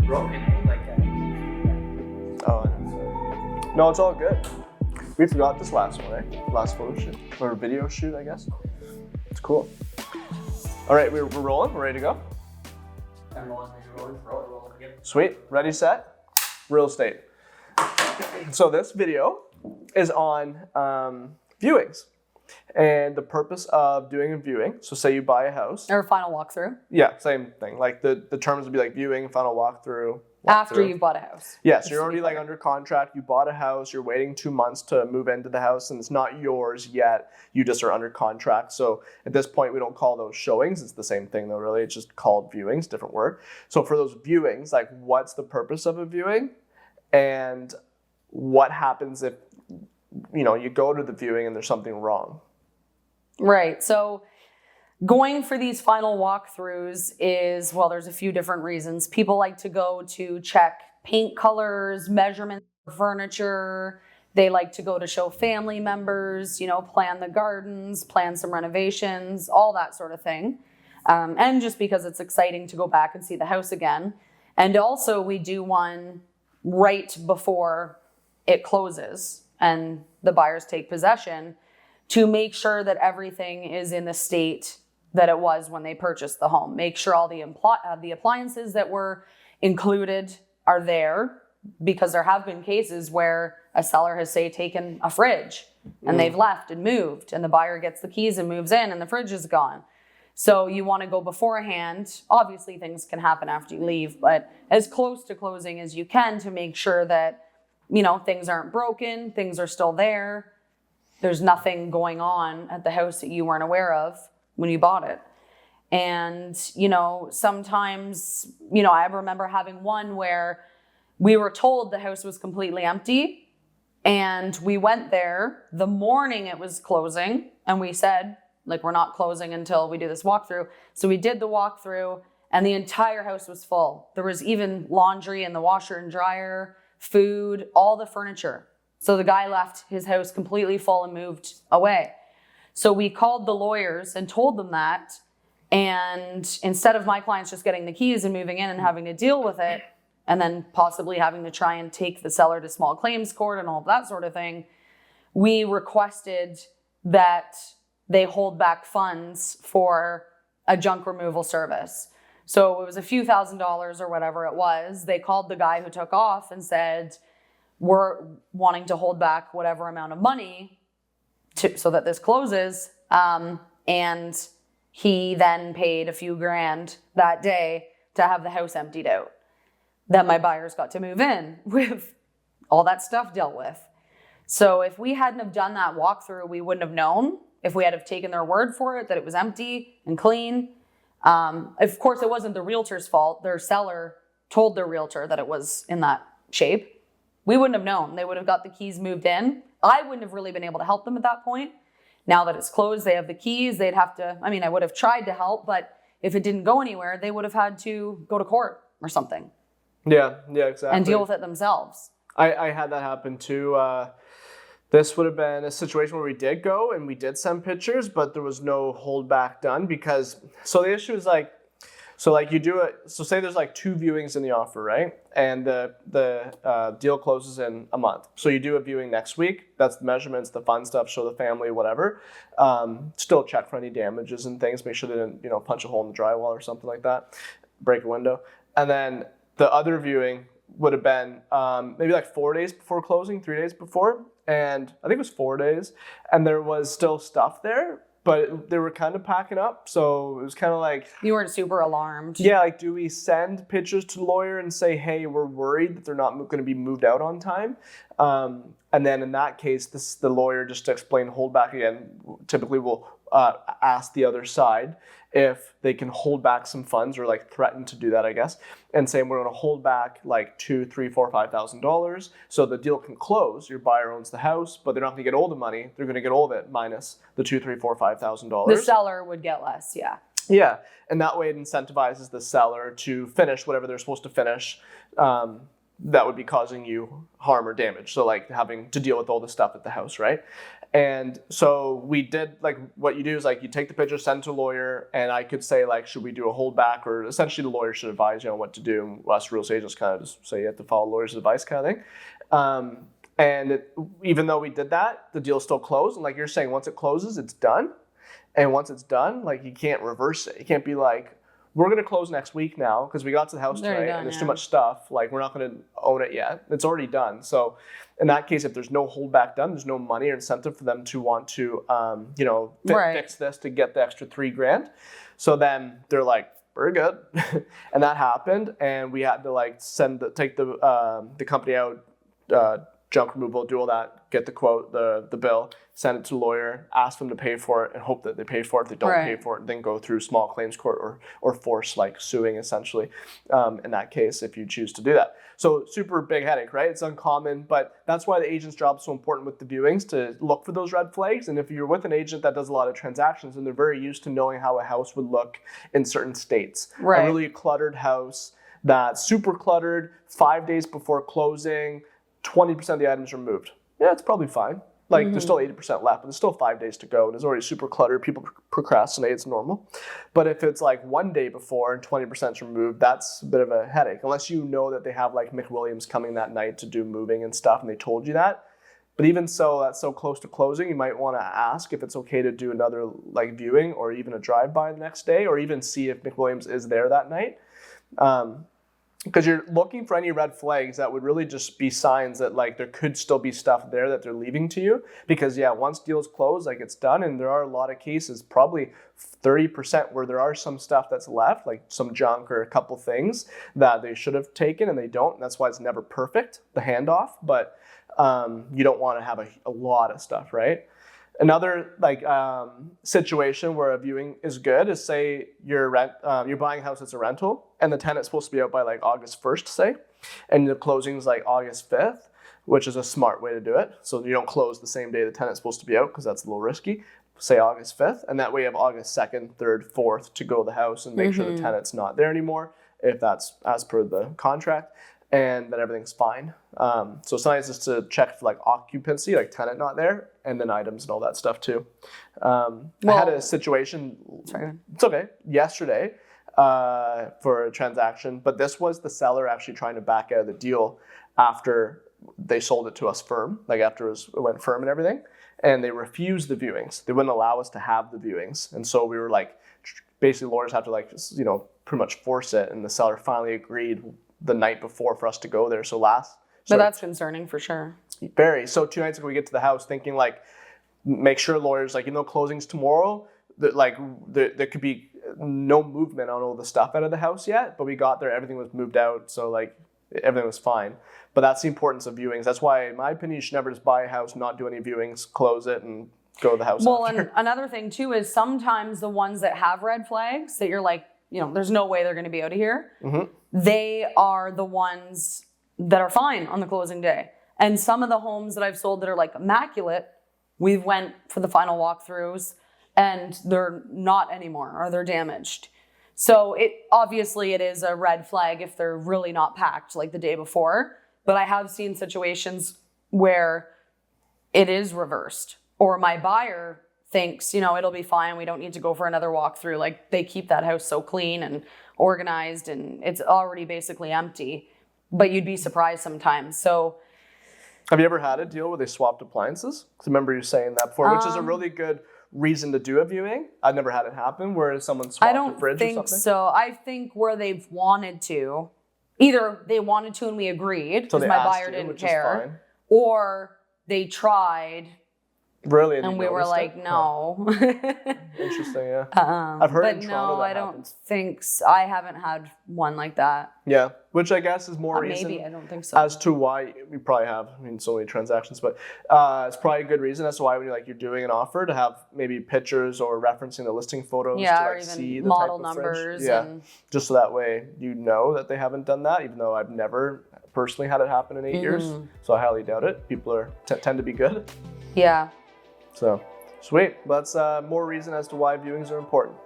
broken, eh? Oh, no, it's all good. We forgot this last one, eh? Last photo shoot, or video shoot, I guess. It's cool. All right, we're rolling. We're ready to go. I'm rolling. Again. Sweet. Ready, set, real estate. So this video is on viewings. And the purpose of doing a viewing, so say you buy a house. Or final walkthrough. Yeah, same thing. Like the terms would be like viewing, final walkthrough. After you've bought a house. Yeah, so you're already like under contract, you bought a house, you're waiting 2 months to move into the house and it's not yours yet, you just are under contract. So at this point, we don't call those showings, it's the same thing though really, it's just called viewings, different word. So for those viewings, like what's the purpose of a viewing? And what happens if, you go to the viewing and there's something wrong? Right, so going for these final walkthroughs is, well, there's a few different reasons. People like to go to check paint colors, measurements for furniture. They like to go to show family members, plan the gardens, plan some renovations, all that sort of thing. And just because it's exciting to go back and see the house again. And also we do one right before it closes and the buyers take possession to make sure that everything is in the state that it was when they purchased the home. Make sure all the appliances that were included are there, because there have been cases where a seller has, say, taken a fridge and they've left and moved and the buyer gets the keys and moves in and the fridge is gone. So you want to go beforehand. Obviously things can happen after you leave, but as close to closing as you can to make sure that, things aren't broken, things are still there. There's nothing going on at the house that you weren't aware of when you bought it. And, sometimes, I remember having one where we were told the house was completely empty and we went there the morning it was closing and we said, we're not closing until we do this walkthrough. So we did the walkthrough and the entire house was full. There was even laundry in the washer and dryer, food, all the furniture. So the guy left his house completely full and moved away. So we called the lawyers and told them that. And instead of my clients just getting the keys and moving in and having to deal with it, and then possibly having to try and take the seller to small claims court and all of that sort of thing, we requested that they hold back funds for a junk removal service. So it was a few $1,000s or whatever it was. They called the guy who took off and said, we're wanting to hold back whatever amount of money so that this closes. And he then paid a few grand that day to have the house emptied out. Then my buyers got to move in with all that stuff dealt with. So if we hadn't have done that walkthrough, we wouldn't have known. If we had have taken their word for it, that it was empty and clean. Of course, it wasn't the realtor's fault. Their seller told their realtor that it was in that shape. We wouldn't have known. They would have got the keys moved in. I wouldn't have really been able to help them at that point. Now that it's closed, they have the keys. They'd have to, I would have tried to help, but if it didn't go anywhere, they would have had to go to court or something. Yeah, exactly. And deal with it themselves. I had that happen too. This would have been a situation where we did go and we did send pictures, but there was no holdback done because, so the issue is you do it, so say there's 2 viewings in the offer, right? And the deal closes in a month. So you do a viewing next week, that's the measurements, the fun stuff, show the family, whatever. Still check for any damages and things, make sure they didn't, punch a hole in the drywall or something like that, break a window. And then the other viewing would have been maybe 4 days before closing, 3 days before. And I think it was 4 days. And there was still stuff there, but they were kind of packing up. So it was kind of you weren't super alarmed. Yeah, do we send pictures to the lawyer and say, hey, we're worried that they're not going to be moved out on time? And then in that case, the lawyer, just to explain holdback again, typically will ask the other side if they can hold back some funds or threaten to do that, I guess, and saying we're going to hold back $2,000, $3,000, $4,000, $5,000 so the deal can close. Your buyer owns the house, but they're not going to get all the money. They're going to get all of it minus the $2,000, $3,000, $4,000, $5,000. The seller would get less, yeah. Yeah, and that way it incentivizes the seller to finish whatever they're supposed to finish. That would be causing you harm or damage. So having to deal with all the stuff at the house, right? And so we did, like, what you do is like you take the picture, send it to a lawyer, and I could say like, should we do a holdback, or essentially the lawyer should advise you on what to do. And us real estate agents kind of just say you have to follow lawyer's advice kind of thing. Even though we did that, the deal still closed. And like you're saying, once it closes, it's done. And once it's done, like you can't reverse it. You can't be like, we're going to close next week now because we got to the house today and there's too much stuff. Like, we're not going to own it yet. It's already done. So in that case, if there's no holdback done, there's no money or incentive for them to want to, fix this to get the extra $3,000. So then they're like, we're good. And that happened. And we had to like take the company out, junk removal, do all that, get the quote, the bill, send it to the lawyer, ask them to pay for it, and hope that they pay for it. If they don't pay for it, then go through small claims court or force like suing essentially. In that case, if you choose to do that. So super big headache, right? It's uncommon, but that's why the agent's job is so important with the viewings, to look for those red flags. And if you're with an agent that does a lot of transactions, and they're very used to knowing how a house would look in certain states. A really cluttered house that's super cluttered, 5 days before closing, 20% of the items are moved. Yeah, it's probably fine. Like, there's still 80% left, but there's still 5 days to go, and it's already super cluttered. People procrastinate, it's normal. But if it's like 1 day before and 20% is removed, that's a bit of a headache. Unless you know that they have like McWilliams coming that night to do moving and stuff, and they told you that. But even so, that's so close to closing, you might want to ask if it's okay to do another like viewing or even a drive-by the next day, or even see if McWilliams is there that night. Because you're looking for any red flags that would really just be signs that like there could still be stuff there that they're leaving to you. Because once deals close, like it's done, and there are a lot of cases, probably 30% where there are some stuff that's left, like some junk or a couple things that they should have taken and they don't. And that's why it's never perfect, the handoff. But you don't want to have a lot of stuff, right? Another situation where a viewing is good is, say you're buying a house that's a rental and the tenant's supposed to be out by like August 1st, say, and the closing is like August 5th, which is a smart way to do it. So you don't close the same day the tenant's supposed to be out, because that's a little risky. Say August 5th, and that way you have August 2nd, 3rd, 4th to go to the house and make sure the tenant's not there anymore, if that's as per the contract, and that everything's fine. So sometimes just to check for like occupancy, like tenant not there, and then items and all that stuff too. I had a situation, it's okay, yesterday for a transaction, but this was the seller actually trying to back out of the deal after they sold it to us firm, like after it went firm and everything, and they refused the viewings. They wouldn't allow us to have the viewings. And so we were like, basically lawyers have to like, pretty much force it, and the seller finally agreed the night before for us to go there. But that's concerning for sure. Very. So 2 nights ago, we get to the house thinking like, make sure lawyers, like, closing's tomorrow, that like there could be no movement on all the stuff out of the house yet, but we got there, everything was moved out. So like everything was fine. But that's the importance of viewings. That's why, in my opinion, you should never just buy a house, not do any viewings, close it, and go to the house. Well, and another thing too is sometimes the ones that have red flags that you're like, there's no way they're going to be out of here. They are the ones that are fine on the closing day. And some of the homes that I've sold that are like immaculate, we went for the final walkthroughs and they're not anymore, or they're damaged. So it is a red flag if they're really not packed like the day before. But I have seen situations where it is reversed, or my buyer thinks, it'll be fine, we don't need to go for another walkthrough. Like, they keep that house so clean and organized, and it's already basically empty. But you'd be surprised sometimes. So, have you ever had a deal where they swapped appliances? Because I remember you saying that before, which is a really good reason to do a viewing. I've never had it happen where someone swapped a fridge or something. I don't think so. I think where they've wanted to, either they wanted to and we agreed because my buyer didn't care, or they tried. Really? And we were like, no. Interesting, yeah. I've heard in Toronto that happens. I haven't had one like that. Yeah, which I guess is more reason. Maybe, I don't think so. As to why we probably have, so many transactions, but it's probably a good reason as to why when you're doing an offer to have maybe pictures or referencing the listing photos to or even see the model type of numbers. Fridge. Yeah, just so that way that they haven't done that, even though I've never personally had it happen in 8 years. So I highly doubt it. People tend to be good. Yeah. So, sweet. That's more reason as to why viewings are important.